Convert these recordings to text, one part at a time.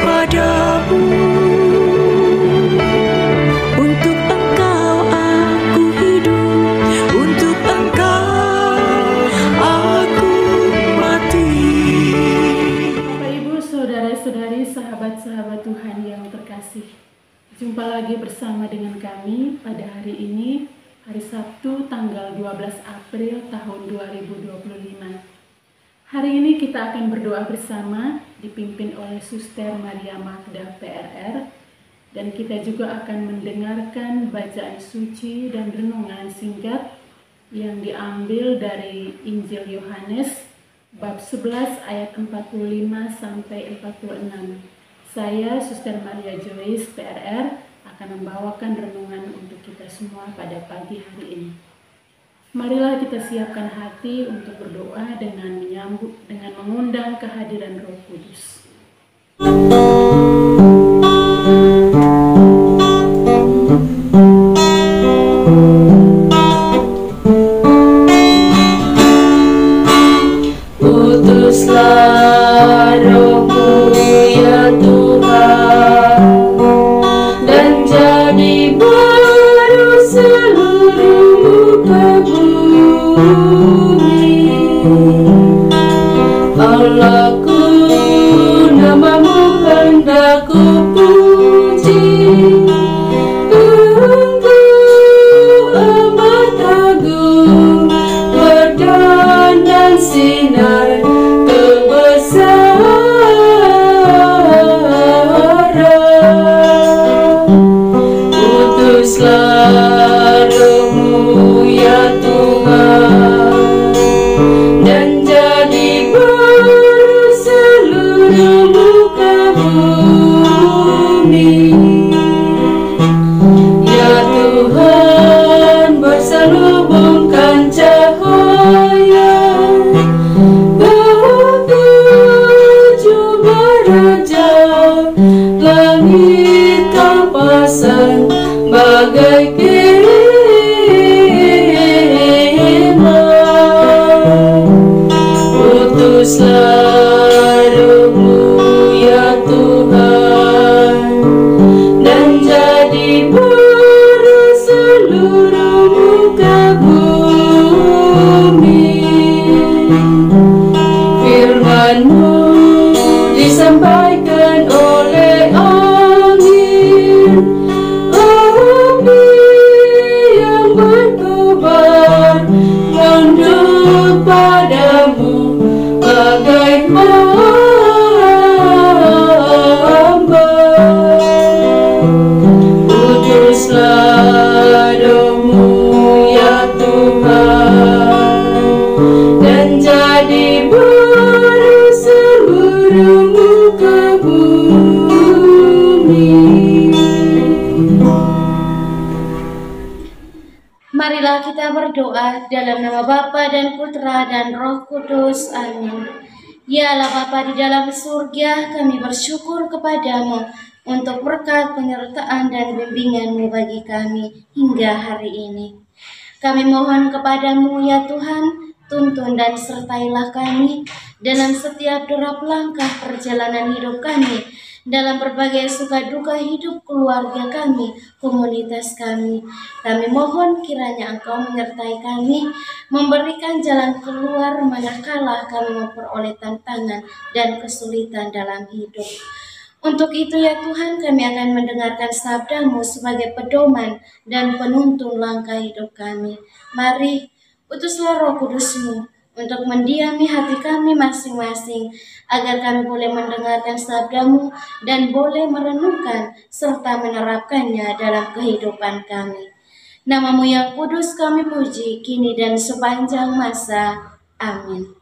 kepadamu. Untuk Engkau aku hidup, untuk Engkau aku mati. Bapak Ibu, saudara-saudari, sahabat-sahabat Tuhan yang terkasih, jumpa lagi bersama dengan kami pada hari ini, hari Sabtu tanggal 12 April tahun 2025. Hari ini kita akan berdoa bersama dipimpin oleh Suster Maria Magda PRR, dan kita juga akan mendengarkan bacaan suci dan renungan singkat yang diambil dari Injil Yohanes bab 11 ayat 45 sampai 46. Saya Suster Maria Joyce PRR akan membawakan renungan untuk kita semua pada pagi hari ini. Marilah kita siapkan hati untuk berdoa dengan mengundang kehadiran Roh Kudus. Utuslah Roh-Mu ya Tuhan, dan jadi baru seluruh muka bumi. Allahku, nama-Mu hendak ku puji. Engkau amat agung, berdan dan sinar kebesaran. Utuslah Roh-Mu ya Tuhan, dan jadi baru seluruh muka bumi. Ya Tuhan, berselubungkan cahaya ketujuh beraja, langit Kau pasang bagai kemah. Utuslah Roh-Mu ya Tuhan, dan jadi baru seluruh muka bumi. Firman-Mu disampaikan oleh angin, api yang berkobar menunduk padamu bagai hamba. Utuslah Roh-Mu ya Tuhan, dan jadi baru seluruh muka bumi. Marilah kita berdoa dalam nama Bapa dan Putra dan Roh Kudus. Amin. Ya Allah Bapa di dalam surga, kami bersyukur kepadamu untuk berkat penyertaan dan bimbingan-Mu bagi kami hingga hari ini. Kami mohon kepadamu ya Tuhan, tuntun dan sertailah kami dalam setiap derap langkah perjalanan hidup kami, dalam berbagai suka duka hidup keluarga kami, komunitas kami. Kami mohon kiranya Engkau menyertai kami, memberikan jalan keluar manakala kami memperoleh tantangan dan kesulitan dalam hidup. Untuk itu ya Tuhan, kami akan mendengarkan sabda-Mu sebagai pedoman dan penuntun langkah hidup kami. Mari, utuslah Roh Kudus-Mu untuk mendiami hati kami masing-masing, agar kami boleh mendengarkan sabda-Mu dan boleh merenungkan serta menerapkannya dalam kehidupan kami. Nama-Mu yang kudus kami puji, kini dan sepanjang masa. Amin.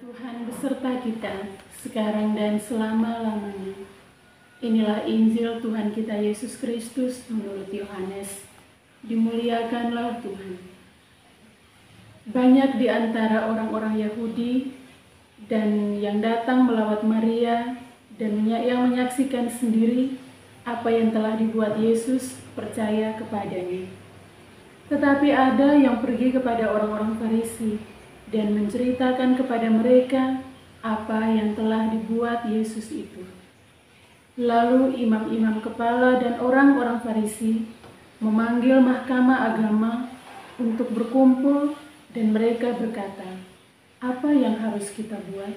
Tuhan beserta kita, sekarang dan selama-lamanya. Inilah Injil Tuhan kita Yesus Kristus menurut Yohanes. Dimuliakanlah Tuhan. Banyak di antara orang-orang Yahudi dan yang datang melawat Maria dan yang menyaksikan sendiri apa yang telah dibuat Yesus percaya kepadanya. Tetapi ada yang pergi kepada orang-orang Farisi dan menceritakan kepada mereka apa yang telah dibuat Yesus itu. Lalu imam-imam kepala dan orang-orang Farisi memanggil mahkamah agama untuk berkumpul, dan mereka berkata, "Apa yang harus kita buat?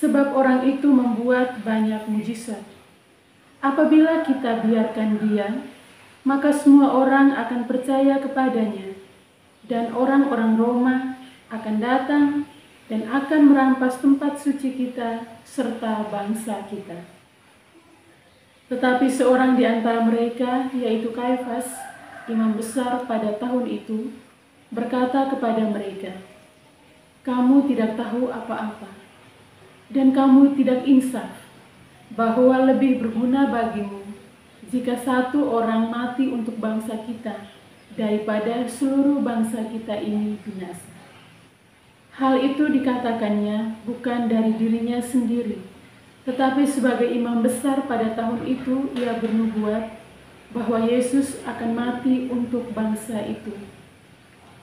Sebab orang itu membuat banyak mujizat. Apabila kita biarkan dia, maka semua orang akan percaya kepadanya, dan orang-orang Roma akan datang dan akan merampas tempat suci kita serta bangsa kita." Tetapi seorang di antara mereka, yaitu Kaifas, imam besar pada tahun itu, berkata kepada mereka, "Kamu tidak tahu apa-apa, dan kamu tidak insaf, bahwa lebih berguna bagimu jika satu orang mati untuk bangsa kita daripada seluruh bangsa kita ini binasa." Hal itu dikatakannya bukan dari dirinya sendiri, tetapi sebagai imam besar pada tahun itu ia bernubuat bahwa Yesus akan mati untuk bangsa itu.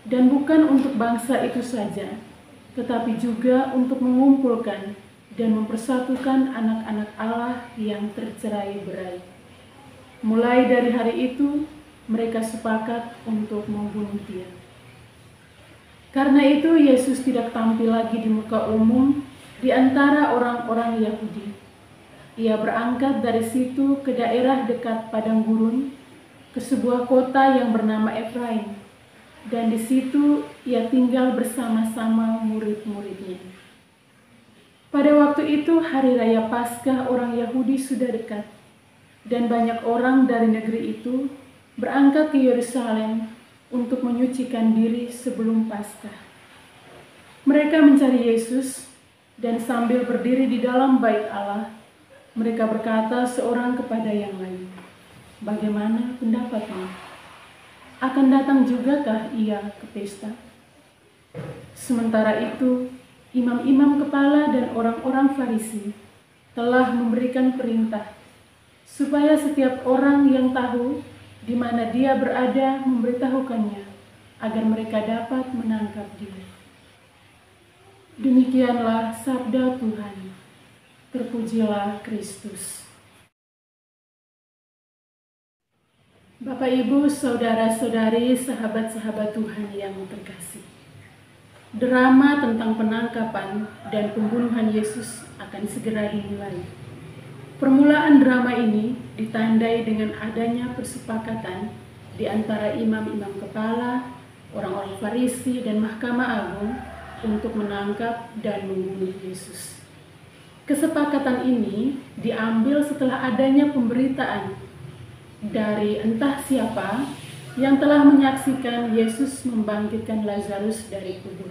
Dan bukan untuk bangsa itu saja, tetapi juga untuk mengumpulkan dan mempersatukan anak-anak Allah yang tercerai-berai. Mulai dari hari itu, mereka sepakat untuk membunuh dia. Karena itu, Yesus tidak tampil lagi di muka umum di antara orang-orang Yahudi. Ia berangkat dari situ ke daerah dekat padang gurun, ke sebuah kota yang bernama Efraim, dan di situ ia tinggal bersama-sama murid-muridnya. Pada waktu itu hari raya Paskah orang Yahudi sudah dekat, dan banyak orang dari negeri itu berangkat ke Yerusalem untuk menyucikan diri sebelum Paskah. Mereka mencari Yesus, dan sambil berdiri di dalam bait Allah, mereka berkata seorang kepada yang lain, "Bagaimana pendapatmu? Akan datang jugakah ia ke pesta?" Sementara itu, imam-imam kepala dan orang-orang Farisi telah memberikan perintah supaya setiap orang yang tahu di mana dia berada memberitahukannya, agar mereka dapat menangkap dia. Demikianlah sabda Tuhan. Terpujilah Kristus. Bapak, Ibu, saudara-saudari, sahabat-sahabat Tuhan yang terkasih. Drama tentang penangkapan dan pembunuhan Yesus akan segera dimulai. Permulaan drama ini ditandai dengan adanya persepakatan di antara imam-imam kepala, orang-orang Farisi, dan Mahkamah Agung untuk menangkap dan membunuh Yesus. Kesepakatan ini diambil setelah adanya pemberitaan dari entah siapa yang telah menyaksikan Yesus membangkitkan Lazarus dari kubur.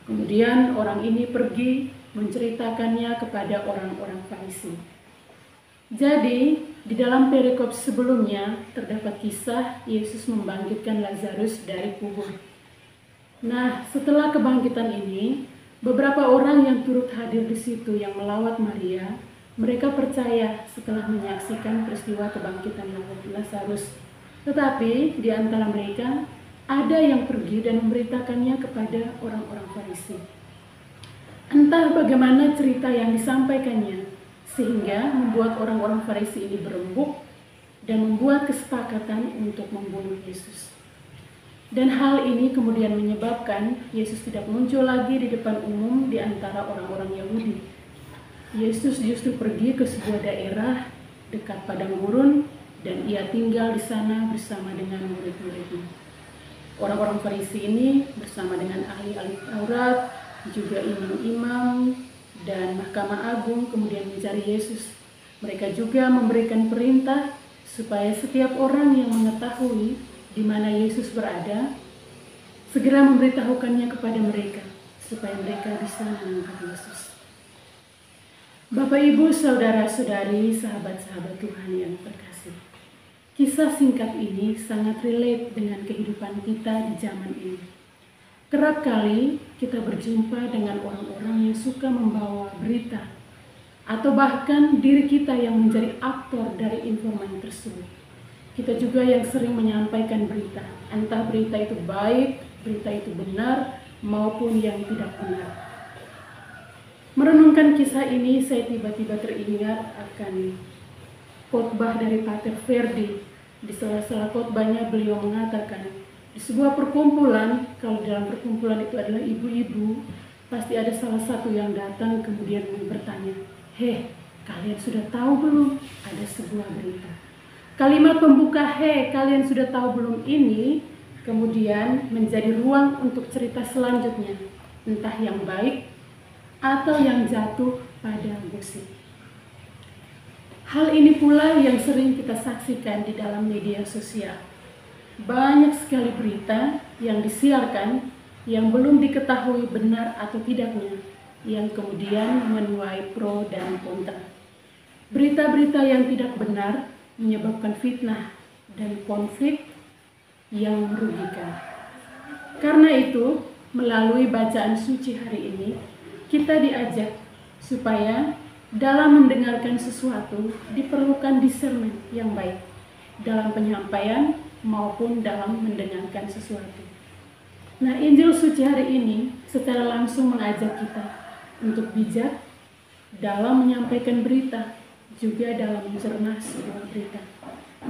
Kemudian orang ini pergi menceritakannya kepada orang-orang Farisi. Jadi, di dalam perikop sebelumnya terdapat kisah Yesus membangkitkan Lazarus dari kubur. Nah, setelah kebangkitan ini, beberapa orang yang turut hadir di situ yang melawat Maria, mereka percaya setelah menyaksikan peristiwa kebangkitan Lazarus. Tetapi di antara mereka ada yang pergi dan memberitakannya kepada orang-orang Farisi. Entah bagaimana cerita yang disampaikannya, sehingga membuat orang-orang Farisi ini berembuk dan membuat kesepakatan untuk membunuh Yesus. Dan hal ini kemudian menyebabkan Yesus tidak muncul lagi di depan umum di antara orang-orang Yahudi. Yesus justru pergi ke sebuah daerah dekat padang gurun dan ia tinggal di sana bersama dengan murid-muridnya. Orang-orang Farisi ini bersama dengan ahli-ahli Taurat, juga imam-imam dan Mahkamah Agung kemudian mencari Yesus. Mereka juga memberikan perintah supaya setiap orang yang mengetahui di mana Yesus berada segera memberitahukannya kepada mereka supaya mereka bisa menangkap Yesus. Bapak, Ibu, saudara-saudari, sahabat-sahabat Tuhan yang terkasih. Kisah singkat ini sangat relate dengan kehidupan kita di zaman ini. Kerap kali kita berjumpa dengan orang-orang yang suka membawa berita, atau bahkan diri kita yang menjadi aktor dari informasi tersebut. Kita juga yang sering menyampaikan berita, entah berita itu baik, berita itu benar, maupun yang tidak benar. kisah ini, saya tiba-tiba teringat akan khotbah dari Pater Verdi. Di sela-sela khotbahnya beliau mengatakan, di sebuah perkumpulan, kalau dalam perkumpulan itu adalah ibu-ibu, pasti ada salah satu yang datang kemudian bertanya, "Heh, kalian sudah tahu belum? Ada sebuah berita." Kalimat pembuka "Heh, kalian sudah tahu belum" ini kemudian menjadi ruang untuk cerita selanjutnya, entah yang baik atau yang jatuh pada gosip. Hal ini pula yang sering kita saksikan di dalam media sosial. Banyak sekali berita yang disiarkan yang belum diketahui benar atau tidaknya, yang kemudian menuai pro dan kontra. Berita-berita yang tidak benar menyebabkan fitnah dan konflik yang merugikan. Karena itu, melalui bacaan suci hari ini, kita diajak supaya dalam mendengarkan sesuatu diperlukan discernment yang baik dalam penyampaian maupun dalam mendengarkan sesuatu. Nah, Injil suci hari ini secara langsung mengajak kita untuk bijak dalam menyampaikan berita, juga dalam mencerna sebuah berita.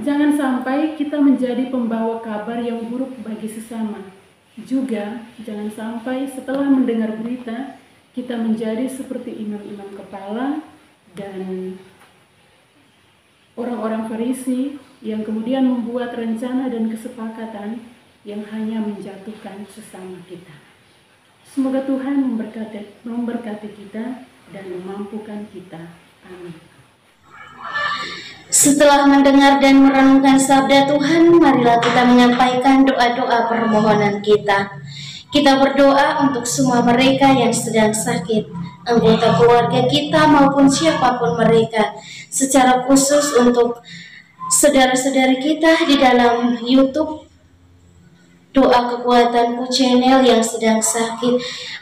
Jangan sampai kita menjadi pembawa kabar yang buruk bagi sesama. Juga jangan sampai setelah mendengar berita kita menjadi seperti imam-imam kepala dan orang-orang Farisi yang kemudian membuat rencana dan kesepakatan yang hanya menjatuhkan sesama kita. Semoga Tuhan memberkati kita dan memampukan kita. Amin. Setelah mendengar dan merenungkan sabda Tuhan, marilah kita menyampaikan doa-doa permohonan kita. Kita berdoa untuk semua mereka yang sedang sakit, anggota keluarga kita maupun siapapun mereka, secara khusus untuk saudara-saudari kita di dalam YouTube Doa Kekuatanku channel yang sedang sakit,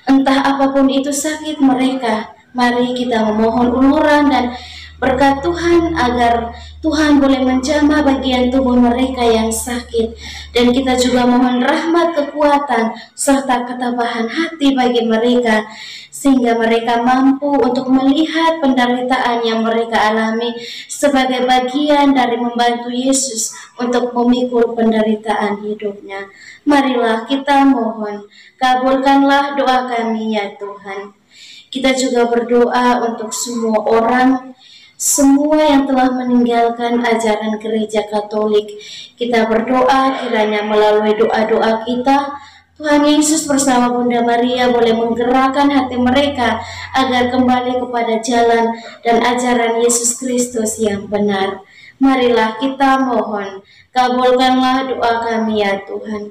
entah apapun itu sakit mereka. Mari kita memohon uluran dan berkat Tuhan agar Tuhan boleh menjamah bagian tubuh mereka yang sakit. Dan kita juga mohon rahmat, kekuatan, serta ketabahan hati bagi mereka, sehingga mereka mampu untuk melihat penderitaan yang mereka alami sebagai bagian dari membantu Yesus untuk memikul penderitaan hidupnya. Marilah kita mohon, kabulkanlah doa kami ya Tuhan. Kita juga berdoa untuk semua orang, semua yang telah meninggalkan ajaran gereja Katolik. Kita berdoa kiranya melalui doa-doa kita, Tuhan Yesus bersama Bunda Maria boleh menggerakkan hati mereka agar kembali kepada jalan dan ajaran Yesus Kristus yang benar. Marilah kita mohon, kabulkanlah doa kami ya Tuhan.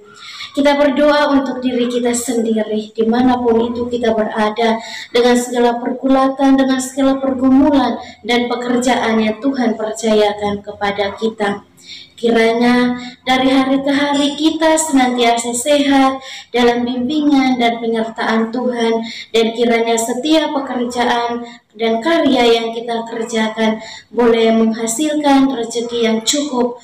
Kita berdoa untuk diri kita sendiri, dimanapun itu kita berada, dengan segala pergulatan, dengan segala pergumulan dan pekerjaan yang Tuhan percayakan kepada kita. Kiranya dari hari ke hari kita senantiasa sehat dalam bimbingan dan penyertaan Tuhan, dan kiranya setiap pekerjaan dan karya yang kita kerjakan boleh menghasilkan rezeki yang cukup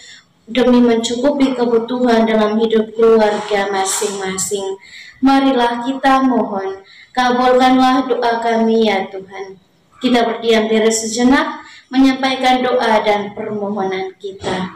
demi mencukupi kebutuhan dalam hidup keluarga masing-masing. Marilah kita mohon, kabulkanlah doa kami ya Tuhan. Kita berdiam diri sejenak, menyampaikan doa dan permohonan kita.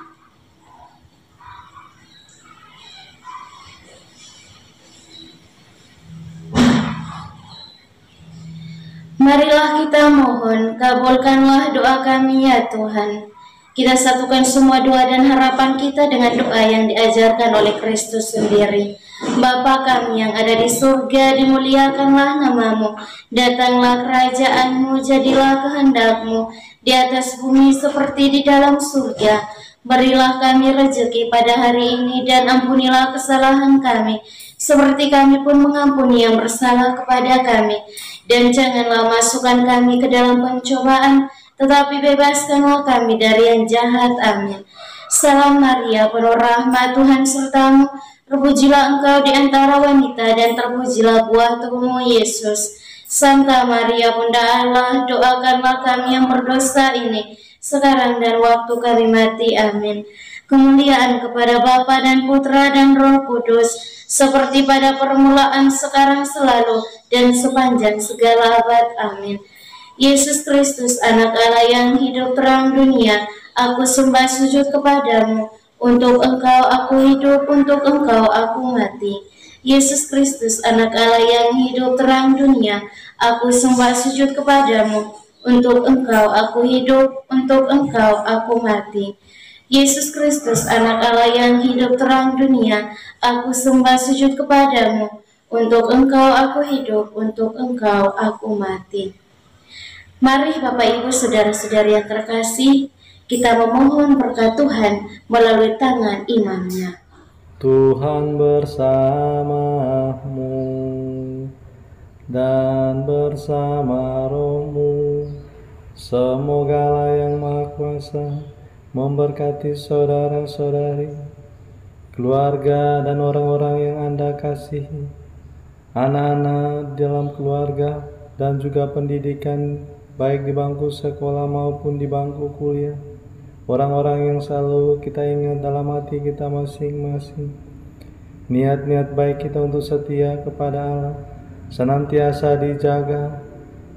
Marilah kita mohon, kabulkanlah doa kami ya Tuhan. Kita satukan semua doa dan harapan kita dengan doa yang diajarkan oleh Kristus sendiri. Bapa kami yang ada di surga, dimuliakanlah namamu. Datanglah kerajaanmu, jadilah kehendak-mu di atas bumi seperti di dalam surga. Berilah kami rezeki pada hari ini dan ampunilah kesalahan kami, seperti kami pun mengampuni yang bersalah kepada kami. Dan janganlah masukkan kami ke dalam pencobaan, tetapi bebaskanlah kami dari yang jahat. Amin. Salam Maria, penuh rahmat, Tuhan sertamu. Terpujilah engkau di antara wanita, dan terpujilah buah tubuhmu Yesus. Santa Maria, Bunda Allah, doakanlah kami yang berdosa ini, sekarang dan waktu kami mati. Amin. Kemuliaan kepada Bapa dan Putra dan Roh Kudus, seperti pada permulaan, sekarang, selalu, dan sepanjang segala abad. Amin. Yesus Kristus, anak Allah yang hidup terang dunia, aku sembah sujud kepadamu. Untuk Engkau aku hidup, untuk Engkau aku mati. Yesus Kristus, anak Allah yang hidup terang dunia, aku sembah sujud kepadamu. Untuk Engkau aku hidup, untuk Engkau aku mati. Yesus Kristus, anak Allah yang hidup terang dunia, aku sembah sujud kepadamu. Untuk Engkau aku hidup, untuk Engkau aku mati. Mari Bapak Ibu Saudara-saudari yang terkasih, kita memohon berkat Tuhan melalui tangan imamnya. Tuhan bersamamu dan bersama rohmu. Semoga Allah yang Maha Kuasa memberkati saudara-saudari, keluarga dan orang-orang yang Anda kasihi, anak-anak dalam keluarga dan juga pendidikan baik di bangku sekolah maupun di bangku kuliah. Orang-orang yang selalu kita ingat dalam hati kita masing-masing. Niat-niat baik kita untuk setia kepada Allah senantiasa dijaga,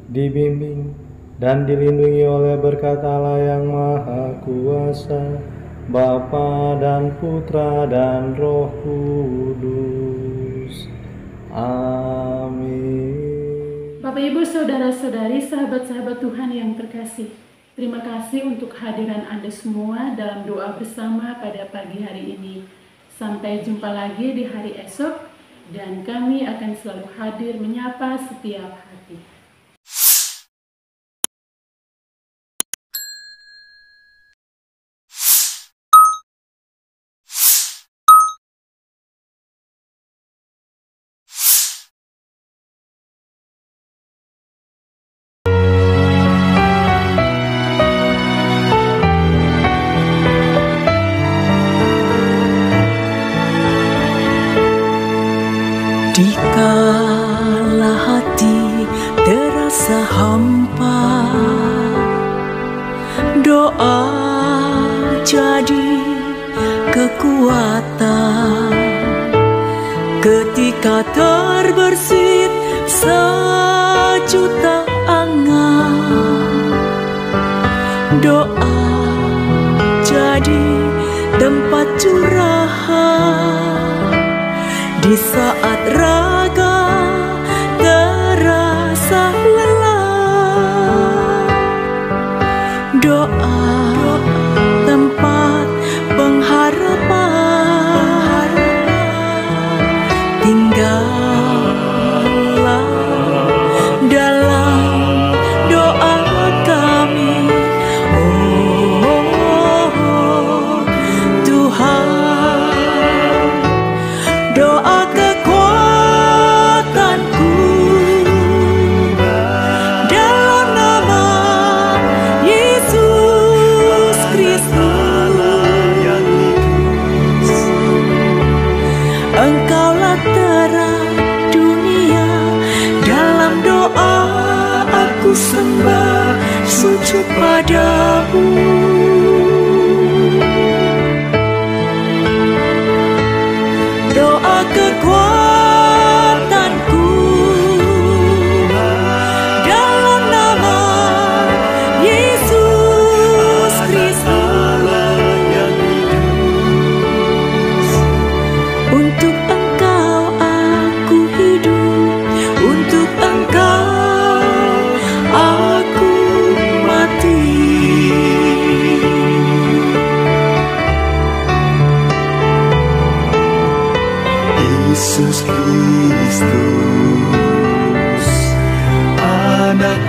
dibimbing, dan dilindungi oleh berkat Allah yang Maha Kuasa, Bapa dan Putra dan Roh Kudus. Amin. Bapak Ibu Saudara-saudari, sahabat-sahabat Tuhan yang terkasih, terima kasih untuk kehadiran Anda semua dalam doa bersama pada pagi hari ini. Sampai jumpa lagi di hari esok, dan kami akan selalu hadir menyapa setiap hati. Dikala hati terasa hampa, doa jadi kekuatan. Ketika terbersit sejuta angan, doa jadi tempat curahan. Di saat raga terasa lelah, doa tempat pengharapan. Tinggallah dalam doa kami, oh Tuhan. Doa kekuatanku dalam nama Yesus Kristus. Engkaulah terang dunia, dalam doa aku sembah sujud padamu. Doa kekuatanku dalam nama Yesus Kristus. Untuk Engkau aku hidup, untuk Engkau aku mati. Yesus Kristus, anak